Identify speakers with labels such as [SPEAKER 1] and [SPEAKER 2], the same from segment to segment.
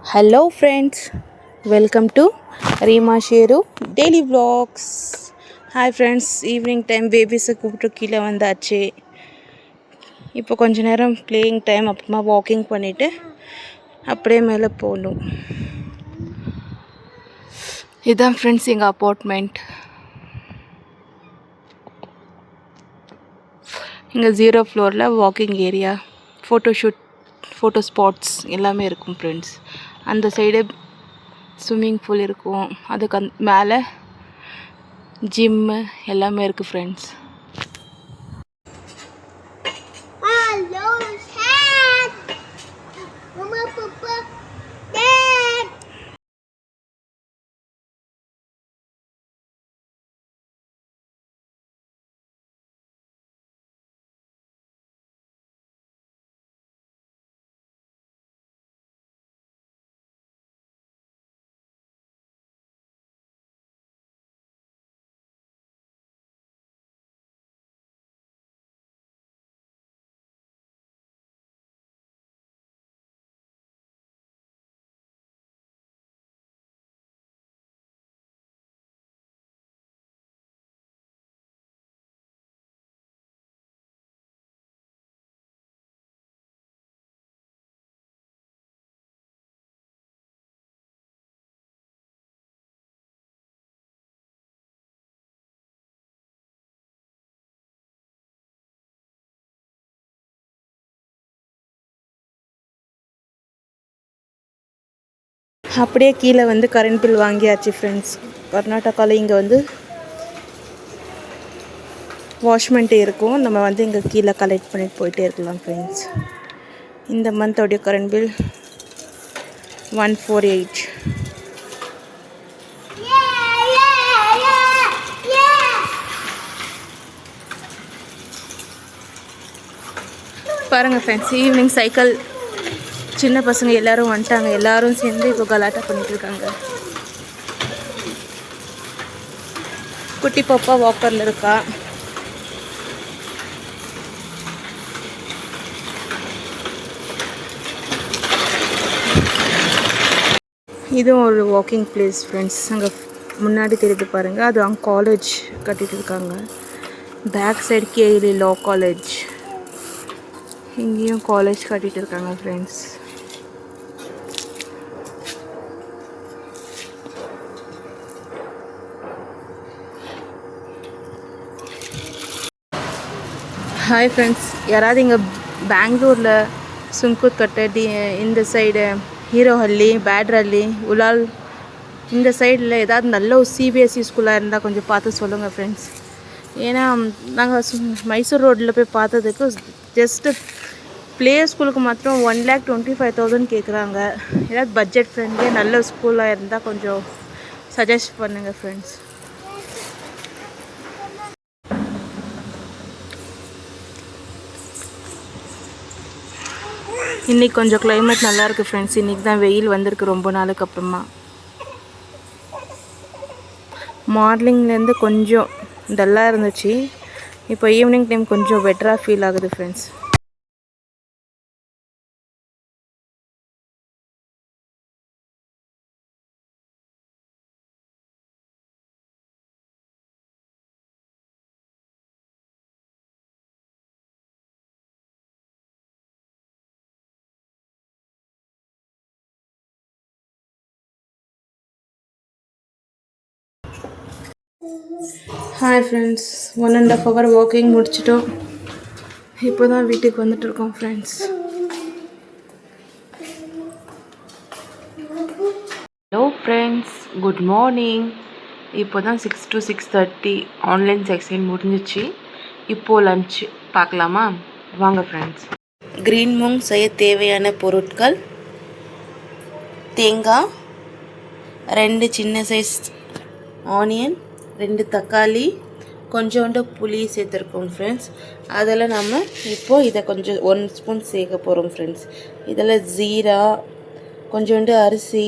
[SPEAKER 1] Hello friends, welcome to Rima Sheru Daily Vlogs. Hi friends, evening time babies கூப்பிட்டு கீழே வந்தாச்சு. இப்போ கொஞ்ச நேரம் பிளேயிங் டைம், அப்புறமா வாக்கிங் பண்ணிவிட்டு அப்படியே மேலே போகணும். இதுதான் ஃப்ரெண்ட்ஸ் எங்கள் அப்பார்ட்மெண்ட். இங்கே 0 ஃப்ளோரில் walking area, photoshoot, photo spots எல்லாமே இருக்கும் ஃப்ரெண்ட்ஸ். அந்த சைடு ஸ்விம்மிங் பூல் இருக்கும், அதுக்கு மேலே ஜிம்மு எல்லாமே இருக்குது ஃப்ரெண்ட்ஸ். அப்படியே கீழே வந்து கரண்ட் பில் வாங்கியாச்சு ஃப்ரெண்ட்ஸ். கர்நாடகாவில் இங்கே வந்து வாஷ்மெண்ட்டு இருக்கும், நம்ம வந்து இங்கே கீழே கலெக்ட் பண்ணிட்டு போயிட்டே இருக்கலாம் ஃப்ரெண்ட்ஸ். இந்த மந்தோடைய கரண்ட் பில் 148. பாருங்கள் ஃப்ரெண்ட்ஸ், ஈவினிங் சைக்கிள் சின்ன பசங்க எல்லோரும் வந்துட்டாங்க, எல்லோரும் சேர்ந்து இப்போ கலாட்டா பண்ணிகிட்ருக்காங்க. குட்டி பாப்பா வாக்கரில் இருக்கா. இதுவும் ஒரு வாக்கிங் பிளேஸ் ஃப்ரெண்ட்ஸ். அங்கே முன்னாடி தெரியுது பாருங்கள், அது அங்கே காலேஜ் கட்டிகிட்டு இருக்காங்க. பேக் சைடு கேஎல்இ லா காலேஜ், இங்கேயும் காலேஜ் கட்டிகிட்டு இருக்காங்க ஃப்ரெண்ட்ஸ். ஹாய் ஃப்ரெண்ட்ஸ், யாராவது இங்கே பெங்களூரில் சுங்கூர்கட்டை, இந்த சைடு ஹீரோஹள்ளி, பேட்ரள்ளி, உலால், இந்த சைடில் ஏதாவது நல்ல ஒரு சிபிஎஸ்சி ஸ்கூலாக இருந்தால் கொஞ்சம் பார்த்து சொல்லுங்கள் ஃப்ரெண்ட்ஸ். ஏன்னா நாங்கள் மைசூர் ரோட்டில் போய் பார்த்ததுக்கு ஜஸ்ட்டு ப்ளே ஸ்கூலுக்கு மாத்திரம் 1,25,000 கேட்குறாங்க. ஏதாவது பட்ஜெட் ஃப்ரெண்ட்லி நல்ல ஸ்கூலாக இருந்தால் கொஞ்சம் சஜஸ்ட் பண்ணுங்கள் ஃப்ரெண்ட்ஸ். இன்றைக்கி கொஞ்சம் கிளைமேட் நல்லாயிருக்கு ஃப்ரெண்ட்ஸ். இன்றைக்கி தான் வெயில் வந்திருக்கு ரொம்ப நாளுக்கு அப்புறமா. மார்னிங்லேருந்து கொஞ்சம் டல்லாக இருந்துச்சு, இப்போ ஈவினிங் டைம் கொஞ்சம் பெட்டராக ஃபீல் ஆகுது friends. Hi friends, 1.5 hour walking முடிச்சிட்டோம். இப்போ தான் வீட்டுக்கு வந்துட்டுருக்கோம் friends. Hello friends, good morning. இப்போ தான் 6 to 6:30 ஆன்லைன் செக்ஷன் முடிஞ்சிச்சு. இப்போது லன்ச் பார்க்கலாமா? வாங்க ஃப்ரெண்ட்ஸ். க்ரீன் மூங் செய்ய தேவையான பொருட்கள்: தேங்காய், 2 சின்ன சைஸ் ஆனியன், 2 தக்காளி, கொஞ்சோண்டு புளி சேர்த்துருக்கோம் ஃப்ரெண்ட்ஸ். அதில் நம்ம இப்போது இதை கொஞ்சம் 1 ஸ்பூன் சேர்க்க போகிறோம் ஃப்ரெண்ட்ஸ். இதில் ஜீரா, கொஞ்சோண்டு அரிசி,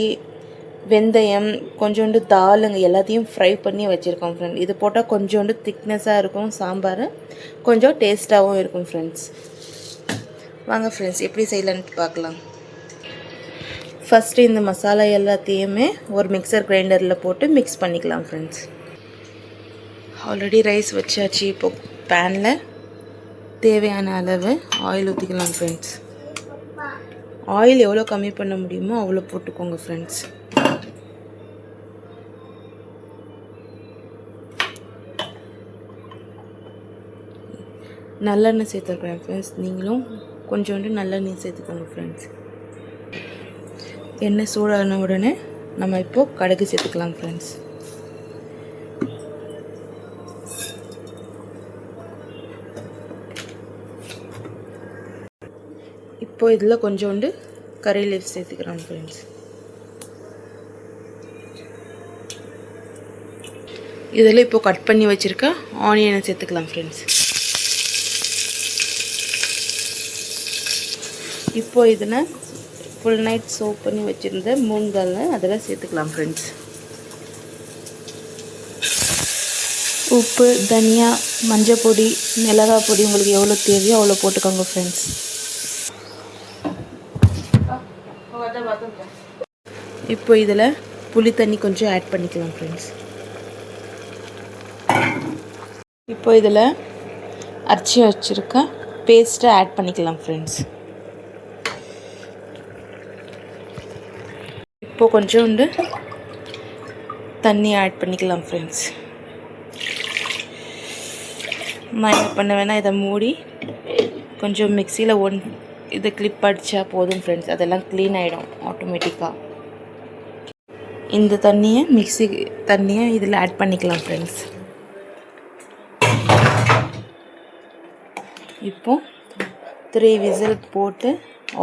[SPEAKER 1] வெந்தயம், கொஞ்சோண்டு தாளுங்க எல்லாத்தையும் ஃப்ரை பண்ணி வச்சுருக்கோம் ஃப்ரெண்ட். இது போட்டால் கொஞ்சோண்டு திக்னஸாக இருக்கும் சாம்பார், கொஞ்சம் டேஸ்ட்டாகவும் இருக்கும் ஃப்ரெண்ட்ஸ். வாங்க ஃப்ரெண்ட்ஸ், எப்படி செய்யலான்ட்டு பார்க்கலாம். ஃபஸ்ட்டு இந்த மசாலா எல்லாத்தையுமே ஒரு மிக்சர் கிரைண்டரில் போட்டு மிக்ஸ் பண்ணிக்கலாம் ஃப்ரெண்ட்ஸ். ஆல்ரெடி ரைஸ் வச்சாச்சு. இப்போ பேனில் தேவையான அளவு ஆயில் ஊற்றிக்கலாம் ஃப்ரெண்ட்ஸ். ஆயில் எவ்வளோ கம்மி பண்ண முடியுமோ அவ்வளோ போட்டுக்கோங்க ஃப்ரெண்ட்ஸ். நல்லெண்ணெய் சேர்த்துருக்குறேன் ஃப்ரெண்ட்ஸ். நீங்களும் கொஞ்சோண்டு நல்லெண்ணெய் சேர்த்துக்கோங்க ஃப்ரெண்ட்ஸ். எண்ணெய் சூடான உடனே நம்ம இப்போது கடுகு சேர்த்துக்கலாம் ஃப்ரெண்ட்ஸ். இப்போது இதில் கொஞ்சோண்டு கறி லீஃப் சேர்த்துக்கிறோம் ஃப்ரெண்ட்ஸ். இதில் இப்போது கட் பண்ணி வச்சுருக்க ஆனியனை சேர்த்துக்கலாம் ஃப்ரெண்ட்ஸ். இப்போது இதில் ஃபுல் நைட் சோப் பண்ணி வச்சுருந்த மூங்கால் அதில் சேர்த்துக்கலாம் ஃப்ரெண்ட்ஸ். உப்பு, தனியா, மஞ்சள் பொடி, மிளகாய் பொடி உங்களுக்கு எவ்வளோ தேவையோ அவ்வளோ போட்டுக்கோங்க ஃப்ரெண்ட்ஸ். இப்போ இதில் புளி தண்ணி கொஞ்சம் ஆட் பண்ணிக்கலாம் ஃப்ரெண்ட்ஸ். இப்போ இதில் அரைச்சி வச்சுருக்க பேஸ்ட்டை ஆட் பண்ணிக்கலாம் ஃப்ரெண்ட்ஸ். இப்போது கொஞ்சோண்டு தண்ணி ஆட் பண்ணிக்கலாம் ஃப்ரெண்ட்ஸ். நான் என்ன பண்ணுவேன்னா இதை மூடி கொஞ்சம் மிக்சியில் இதை கிளிப் அடித்தா போதும் ஃப்ரெண்ட்ஸ். அதெல்லாம் க்ளீன் ஆகிடும் ஆட்டோமேட்டிக்காக. இந்த மிக்சி தண்ணியை இதில் ஆட் பண்ணிக்கலாம் ஃப்ரெண்ட்ஸ். இப்போது 3 விசில் போட்டு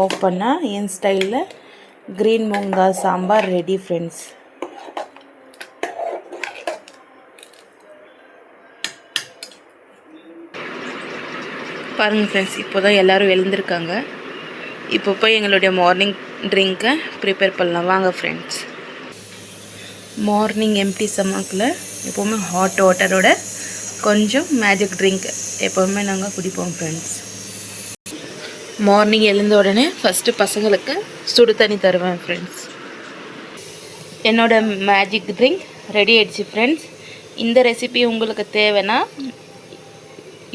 [SPEAKER 1] ஆஃப் பண்ணால் என் ஸ்டைலில் க்ரீன் மூங்கால் சாம்பார் ரெடி ஃப்ரெண்ட்ஸ். பாருங்கள் ஃப்ரெண்ட்ஸ், இப்போ தான் எல்லோரும் எழுந்திருக்காங்க. இப்போ போய் எங்களுடைய மார்னிங் ட்ரிங்க்கை ப்ரிப்பேர் பண்ணலாம் வாங்க ஃப்ரெண்ட்ஸ். மார்னிங் எம்டி ஸ்டமக்கில் எப்போவுமே ஹாட் வாட்டரோட கொஞ்சம் மேஜிக் ட்ரிங்க் எப்போவுமே நாங்கள் குடிப்போம் ஃப்ரெண்ட்ஸ். மார்னிங் எழுந்த உடனே ஃபஸ்ட்டு பசங்களுக்கு சுடு தண்ணி தருவேன் ஃப்ரெண்ட்ஸ். என்னோடய மேஜிக் ட்ரிங்க் ரெடி ஆகிடுச்சு ஃப்ரெண்ட்ஸ். இந்த ரெசிபி உங்களுக்கு தேவைன்னா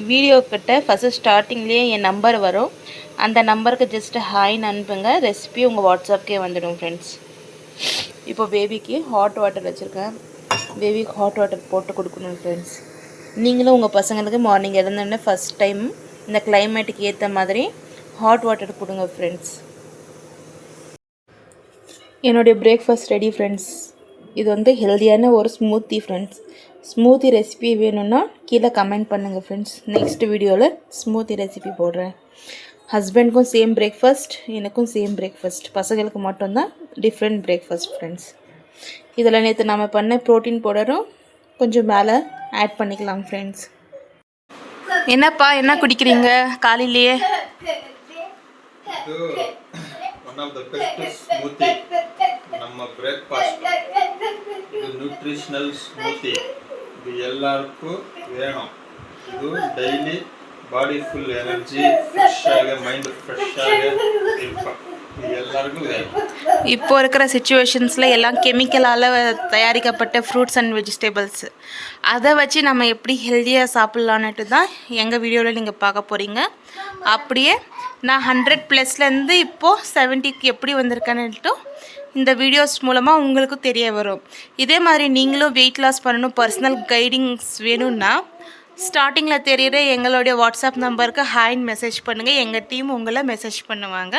[SPEAKER 1] வீடியோ கிட்ட ஃபஸ்ட்டு ஸ்டார்டிங்லேயே என் நம்பர் வரும். அந்த நம்பருக்கு ஜஸ்ட்டு ஹாய்ன்னு அனுப்புங்க. ரெசிபி உங்கள் வாட்ஸ்அப்கே வந்துடும் ஃப்ரெண்ட்ஸ். இப்போ பேபிக்கு ஹாட் வாட்டர் வச்சுருக்கேன். பேபிக்கு ஹாட் வாட்டர் போட்டு கொடுக்கணும் ஃப்ரெண்ட்ஸ். நீங்களும் உங்கள் பசங்களுக்கு மார்னிங் எழுந்தோடனே ஃபஸ்ட் டைம் இந்த கிளைமேட்டுக்கு ஏற்ற மாதிரி ஹாட் வாட்டர் கொடுங்க ஃப்ரெண்ட்ஸ். என்னுடைய பிரேக்ஃபாஸ்ட் ரெடி ஃப்ரெண்ட்ஸ். இது வந்து ஹெல்தியான ஒரு ஸ்மூத்தி ஃப்ரெண்ட்ஸ். ஸ்மூத்தி ரெசிபி வேணும்னா கீழே கமெண்ட் பண்ணுங்கள் ஃப்ரெண்ட்ஸ். நெக்ஸ்ட் வீடியோவில் ஸ்மூத்தி ரெசிபி போடுறேன். ஹஸ்பண்டுக்கும் சேம் பிரேக்ஃபாஸ்ட், எனக்கும் சேம் பிரேக்ஃபாஸ்ட். பசங்களுக்கு மட்டும்தான் டிஃப்ரெண்ட் பிரேக்ஃபாஸ்ட் ஃப்ரெண்ட்ஸ். இதில் நேற்று நம்ம பண்ண ப்ரோட்டீன் பவுடரும் கொஞ்சம் மேலே ஆட் பண்ணிக்கலாம் ஃப்ரெண்ட்ஸ். என்னப்பா என்ன குடிக்கிறீங்க காலையிலேயே?
[SPEAKER 2] One of the best smoothie நம்ம பிரேக்ஃபாஸ்ட். இது நியூட்ரிஷனல் ஸ்மூத்தி. இது எல்லாருக்கும் வேணும். இது டெய்லி பாடி ஃபுல் எனர்ஜி, ஃப்ரெஷ்ஷாக மைண்ட் ஃப்ரெஷ்ஷாக இருக்கும். இது எல்லாருக்கும் வேணும்.
[SPEAKER 1] இப்போ இருக்கிற சிச்சுவேஷன்ஸில் எல்லாம் கெமிக்கலால் தயாரிக்கப்பட்ட ஃப்ரூட்ஸ் அண்ட் வெஜிடபிள்ஸ், அதை வச்சு நம்ம எப்படி ஹெல்த்தியாக சாப்பிட்லான்ட்டு தான் எங்கள் வீடியோவில் நீங்கள் பார்க்க போகிறீங்க. அப்படியே நான் 100+லேருந்து இப்போது 70க்கு எப்படி வந்திருக்கேன்னுட்டு இந்த வீடியோஸ் மூலமாக உங்களுக்கு தெரிய வரும். இதே மாதிரி நீங்களும் வெயிட் லாஸ் பண்ணணும், பர்சனல் கைடிங்ஸ் வேணும்னா ஸ்டார்டிங்கில் தெரிகிற எங்களுடைய வாட்ஸ்அப் நம்பருக்கு ஹாய்ன்னு மெசேஜ் பண்ணுங்கள். எங்கள் டீம் உங்களை மெசேஜ் பண்ணுவாங்க.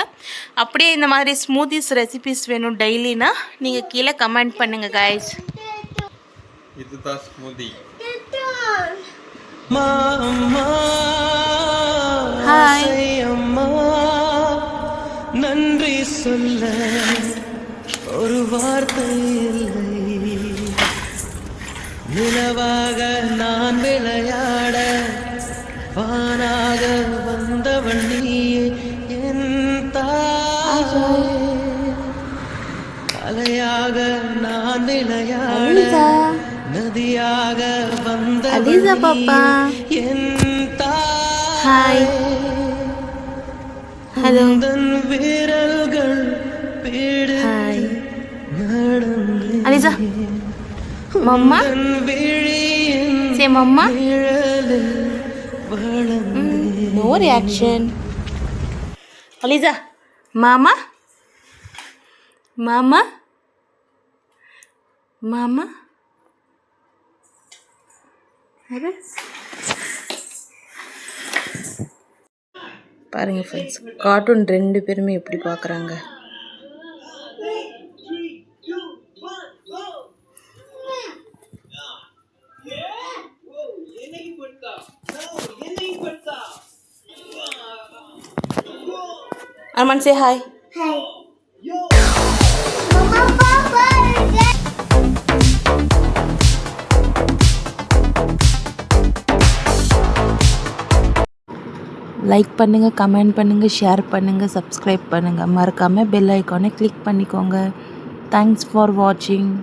[SPEAKER 1] அப்படியே இந்த மாதிரி ஸ்மூத்திஸ் ரெசிபிஸ் வேணும் டெய்லினா நீங்கள் கீழே கமெண்ட் பண்ணுங்கள் கைஸ்.
[SPEAKER 2] இதுதான் ஸ்மூத்தி.
[SPEAKER 1] ஹாய்
[SPEAKER 3] அம்மா, நன்றி சொல்ல ஒரு வார்த்தை இல்லை. நிலவாக நான் விளையாட வானாக வந்தவன் நீயே என் தாயே. அலையாக நான் விளையாட நதியாக வந்தவன் என் தாயே.
[SPEAKER 1] ஹலோ
[SPEAKER 3] விரல்கள் பீடு
[SPEAKER 1] அலிசா மம்மா சே மம்மா நோ ரியாக்ஷன் அலிசா மாமா மாமா மாமா பாருங்க ஃப்ரெண்ட்ஸ் கார்ட்டூன் 2 பேருமே எப்படி பார்க்குறாங்க. Arman say hi.
[SPEAKER 4] Hi. Mama, Papa.
[SPEAKER 1] Like பண்ணுங்கள், கமெண்ட் பண்ணுங்கள், ஷேர் பண்ணுங்கள், சப்ஸ்கிரைப் பண்ணுங்கள். மறக்காமல் பெல் ஐக்கானை கிளிக் பண்ணிக்கோங்க. தேங்க்ஸ் ஃபார் வாட்சிங்.